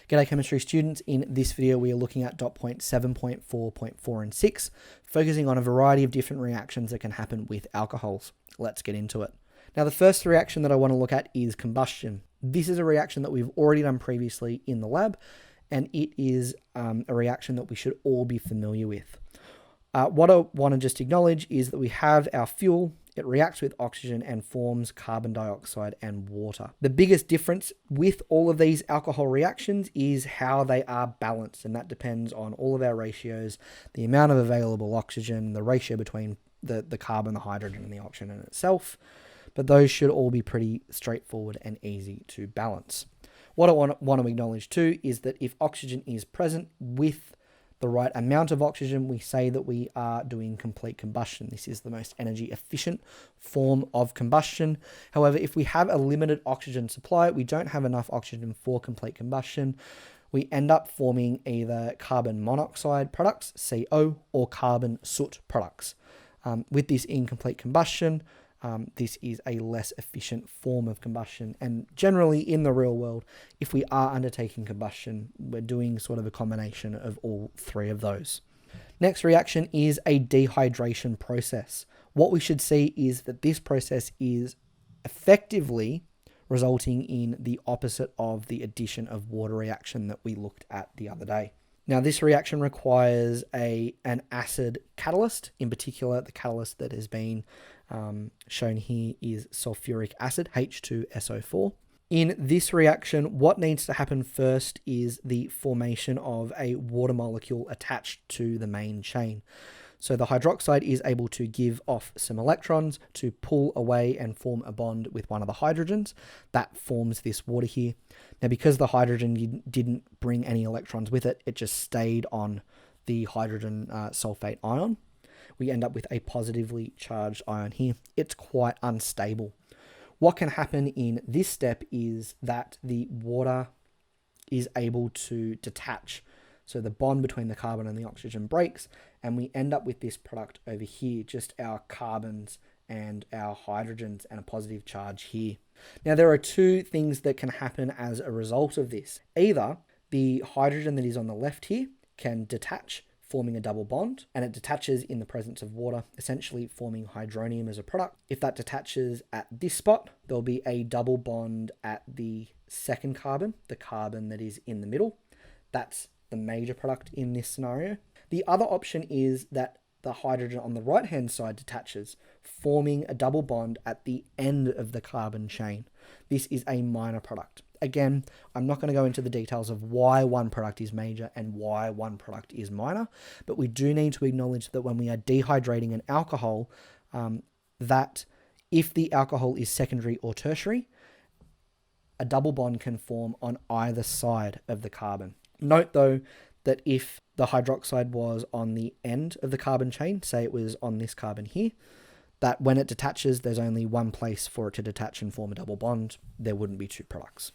G'day chemistry students, in this video we are looking at dot point 7.4.4 and 6, focusing on a variety of different reactions that can happen with alcohols. Let's get into it. Now the first reaction that I want to look at is combustion. This is a reaction that we've already done previously in the lab, and it is a reaction that we should all be familiar with. What I want to just acknowledge is that we have our fuel. It reacts with oxygen and forms carbon dioxide and water. The biggest difference with all of these alcohol reactions is how they are balanced, and that depends on all of our ratios, the amount of available oxygen, the ratio between the carbon, the hydrogen, and the oxygen in itself. But those should all be pretty straightforward and easy to balance. What I want to acknowledge too is that if oxygen is present with the right amount of oxygen, we say that we are doing complete combustion. This is the most energy efficient form of combustion. However, if we have a limited oxygen supply, we don't have enough oxygen for complete combustion, we end up forming either carbon monoxide products, CO, or carbon soot products. With this incomplete combustion, this is a less efficient form of combustion, and generally in the real world, if we are undertaking combustion, we're doing sort of a combination of all three of those. Next reaction is a dehydration process. What we should see is that this process is effectively resulting in the opposite of the addition of water reaction that we looked at the other day. Now, this reaction requires an acid catalyst. In particular, the catalyst that has been shown here is sulfuric acid, H2SO4. In this reaction, what needs to happen first is the formation of a water molecule attached to the main chain. So the hydroxide is able to give off some electrons to pull away and form a bond with one of the hydrogens. That forms this water here. Now, because the hydrogen didn't bring any electrons with it, it just stayed on the hydrogen sulfate ion. We end up with a positively charged ion here. It's quite unstable. What can happen in this step is that the water is able to detach. So the bond between the carbon and the oxygen breaks, and we end up with this product over here, just our carbons and our hydrogens and a positive charge here. Now, there are two things that can happen as a result of this. Either the hydrogen that is on the left here can detach, forming a double bond, and it detaches in the presence of water, essentially forming hydronium as a product. If that detaches at this spot, there'll be a double bond at the second carbon, the carbon that is in the middle. That's the major product in this scenario. The other option is that the hydrogen on the right hand side detaches, forming a double bond at the end of the carbon chain. This is a minor product. Again, I'm not going to go into the details of why one product is major and why one product is minor, but we do need to acknowledge that when we are dehydrating an alcohol, that if the alcohol is secondary or tertiary, a double bond can form on either side of the carbon. Note though that if the hydroxide was on the end of the carbon chain, say it was on this carbon here, that when it detaches, there's only one place for it to detach and form a double bond. There wouldn't be two products.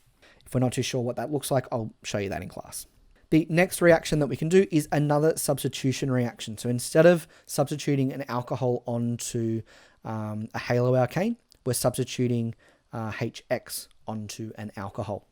If we're not too sure what that looks like, I'll show you that in class. The next reaction that we can do is another substitution reaction. So instead of substituting an alcohol onto a haloalkane, we're substituting HX onto an alcohol.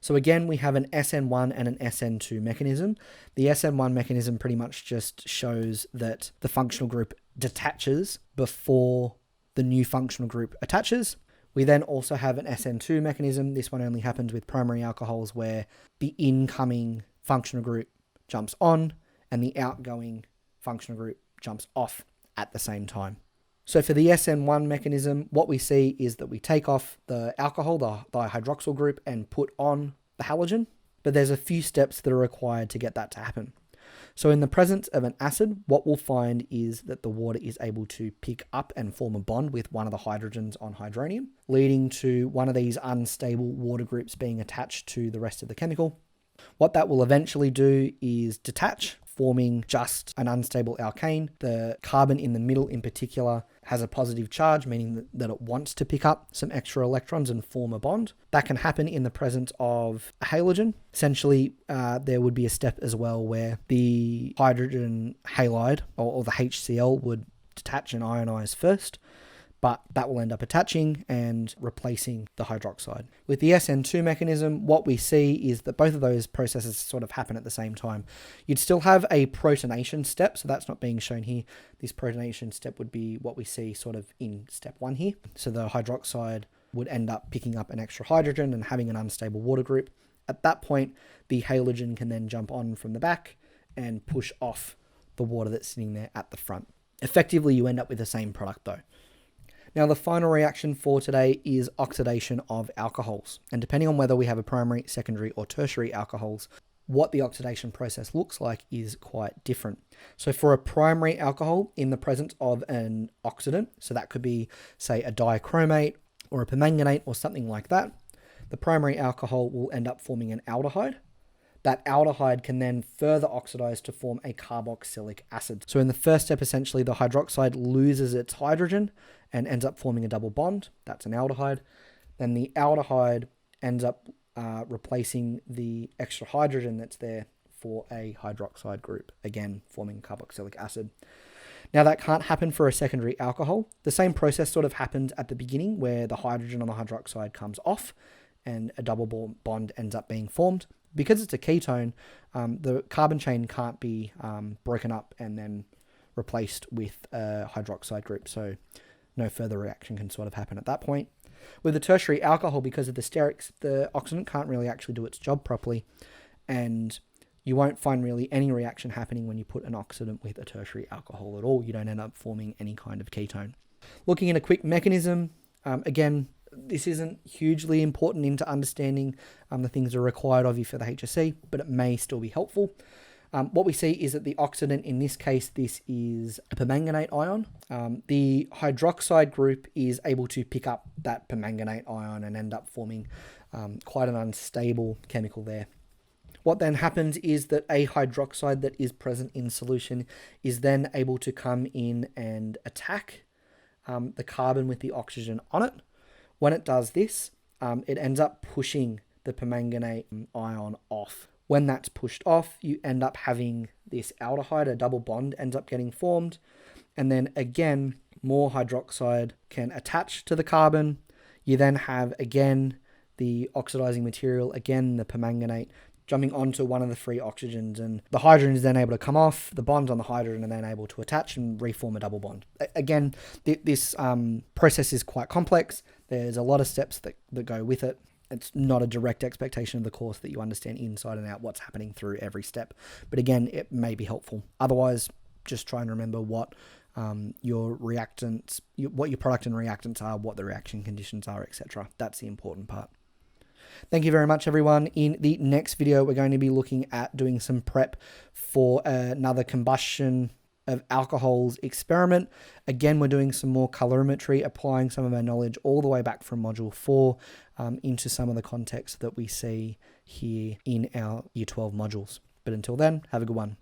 So again, we have an SN1 and an SN2 mechanism. The SN1 mechanism pretty much just shows that the functional group detaches before the new functional group attaches. We then also have an SN2 mechanism. This one only happens with primary alcohols where the incoming functional group jumps on and the outgoing functional group jumps off at the same time. So for the SN1 mechanism, what we see is that we take off the alcohol, the dihydroxyl group, and put on the halogen, but there's a few steps that are required to get that to happen. So in the presence of an acid, what we'll find is that the water is able to pick up and form a bond with one of the hydrogens on hydronium, leading to one of these unstable water groups being attached to the rest of the chemical. What that will eventually do is detach, forming just an unstable alkane. The carbon in the middle in particular has a positive charge, meaning that it wants to pick up some extra electrons and form a bond. That can happen in the presence of a halogen. Essentially, there would be a step as well where the hydrogen halide or the HCl would detach and ionize first. but that will end up attaching and replacing the hydroxide. With the SN2 mechanism, what we see is that both of those processes sort of happen at the same time. You'd still have a protonation step, so that's not being shown here. This protonation step would be what we see sort of in step 1 here. So the hydroxide would end up picking up an extra hydrogen and having an unstable water group. At that point, the halogen can then jump on from the back and push off the water that's sitting there at the front. Effectively, you end up with the same product though. Now, the final reaction for today is oxidation of alcohols. And depending on whether we have a primary, secondary, or tertiary alcohols, what the oxidation process looks like is quite different. So for a primary alcohol in the presence of an oxidant, so that could be, say, a dichromate or a permanganate or something like that, the primary alcohol will end up forming an aldehyde. That aldehyde can then further oxidize to form a carboxylic acid. So in the first step, essentially, the hydroxide loses its hydrogen and ends up forming a double bond. That's an aldehyde. Then the aldehyde ends up replacing the extra hydrogen that's there for a hydroxide group, again, forming carboxylic acid. Now, that can't happen for a secondary alcohol. The same process sort of happens at the beginning where the hydrogen on the hydroxide comes off and a double bond ends up being formed. Because it's a ketone, the carbon chain can't be broken up and then replaced with a hydroxide group. So no further reaction can sort of happen at that point. With a tertiary alcohol, because of the sterics, the oxidant can't really actually do its job properly. And you won't find really any reaction happening when you put an oxidant with a tertiary alcohol at all. You don't end up forming any kind of ketone. Looking at a quick mechanism, again, this isn't hugely important into understanding the things that are required of you for the HSC, but it may still be helpful. What we see is that the oxidant, in this case, this is a permanganate ion. The hydroxide group is able to pick up that permanganate ion and end up forming quite an unstable chemical there. What then happens is that a hydroxide that is present in solution is then able to come in and attack the carbon with the oxygen on it. When it does this, it ends up pushing the permanganate ion off. When that's pushed off, you end up having this aldehyde, a double bond ends up getting formed. And then again, more hydroxide can attach to the carbon. You then have, again, the oxidizing material, again, the permanganate, jumping onto one of the free oxygens. And the hydrogen is then able to come off, the bonds on the hydrogen are then able to attach and reform a double bond. Again, this process is quite complex. There's a lot of steps that go with it. It's not a direct expectation of the course that you understand inside and out what's happening through every step. But again, it may be helpful. Otherwise, just try and remember what your reactants, what your product and reactants are, what the reaction conditions are, etc. That's the important part. Thank you very much, everyone. In the next video, we're going to be looking at doing some prep for another combustion of alcohols experiment. Again, we're doing some more colorimetry, applying some of our knowledge all the way back from Module 4 into some of the context that we see here in our Year 12 modules. But until then, have a good one.